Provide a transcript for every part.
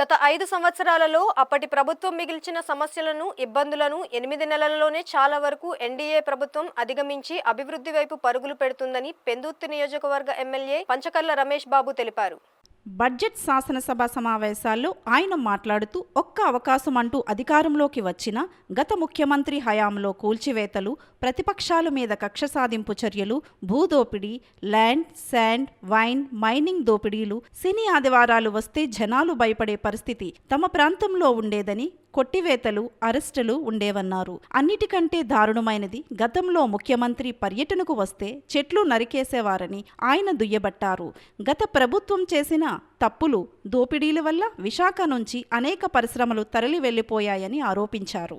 గత 5 సంవత్సరాలలో అప్పటి ప్రభుత్వం మిగిల్చిన సమస్యలను, ఇబ్బందులను 8 నెలలలోనే చాలా వరకు ఎన్డీఏ ప్రభుత్వం అధిగమించి అభివృద్ధి వైపు పరుగులు పెడుతుందని పెందుర్తి నియోజకవర్గ ఎమ్మెల్యే పంచకర్ల రమేష్ బాబు తెలిపారు. బడ్జెట్ శాసనసభ సమావేశాల్లో ఆయన మాట్లాడుతూ ఒక్క అవకాశం అంటూ అధికారంలోకి వచ్చిన గత ముఖ్యమంత్రి హయాంలో కూల్చివేతలు, ప్రతిపక్షాల మీద కక్ష సాధింపు చర్యలు, భూదోపిడీ, ల్యాండ్, శాండ్, వైన్, మైనింగ్ దోపిడీలు, సినీ ఆదివారాలు వస్తే జనాలు భయపడే పరిస్థితి తమ ప్రాంతంలో ఉండేదని, కొట్టివేతలు, అరెస్టులు ఉండేవన్నారు. అన్నిటికంటే దారుణమైనది గతంలో ముఖ్యమంత్రి పర్యటనకు వస్తే చెట్లు నరికేసేవారని ఆయన దుయ్యబట్టారు. గత ప్రభుత్వం చేసిన తప్పులు, దోపిడీల వల్ల విశాఖ నుంచి అనేక పరిశ్రమలు తరలి వెళ్లిపోయాయని ఆరోపించారు.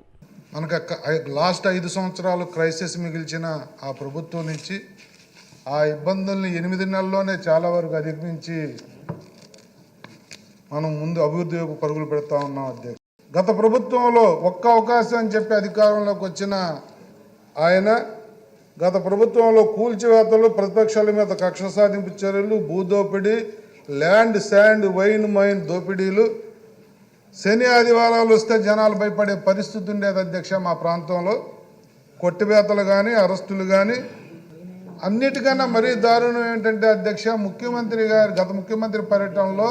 మనకు లాస్ట్ 5 సంవత్సరాలు క్రైసిస్ మిగిల్చిన ఆ ప్రభుత్వం నుంచి ఆ ఇబ్బందుల్ని 8 నెలల్లోనే చాలా వరకు అధిగమించి మనం ముందు అభివృద్ధి వైపు పరుగులు పెడతా ఉన్నాం. అధ్యక్ష, గత ప్రభుత్వంలో ఒక్క అవకాశం అని చెప్పి అధికారంలోకి వచ్చిన ఆయన గత ప్రభుత్వంలో కూల్చివేతలు, ప్రతిపక్షాల మీద కక్ష సాధింపు చర్యలు, భూదోపిడీ, ల్యాండ్, శాండ్, వైన్, మైన్ దోపిడీలు, శని ఆదివారాలు వస్తే జనాలు భయపడే పరిస్థితి ఉండేది. అధ్యక్ష, మా ప్రాంతంలో కొట్టివేతలు కానీ, అరెస్టులు కానీ, అన్నిటికన్నా మరీ దారుణం ఏంటంటే అధ్యక్ష, ముఖ్యమంత్రి గారు గత ముఖ్యమంత్రి పర్యటనలో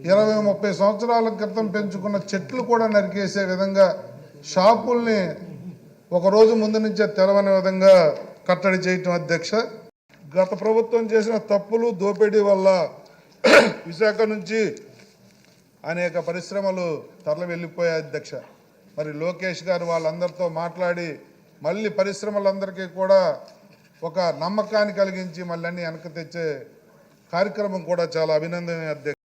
20-30 సంవత్సరాల క్రితం పెంచుకున్న చెట్లు కూడా నరికేసే విధంగా, షాపుల్ని ఒకరోజు ముందు నుంచే తెలవని విధంగా కట్టడి చేయటం. అధ్యక్ష, గత ప్రభుత్వం చేసిన తప్పులు, దోపిడీ వల్ల విశాఖ నుంచి అనేక పరిశ్రమలు తరలి వెళ్ళిపోయాయి. అధ్యక్ష, మరి లోకేష్ గారు వాళ్ళందరితో మాట్లాడి మళ్ళీ పరిశ్రమలందరికీ కూడా ఒక నమ్మకాన్ని కలిగించి మళ్ళీ అన్ని వెనక్కి తెచ్చే కార్యక్రమం కూడా చాలా అభినందనీయ. అధ్యక్ష.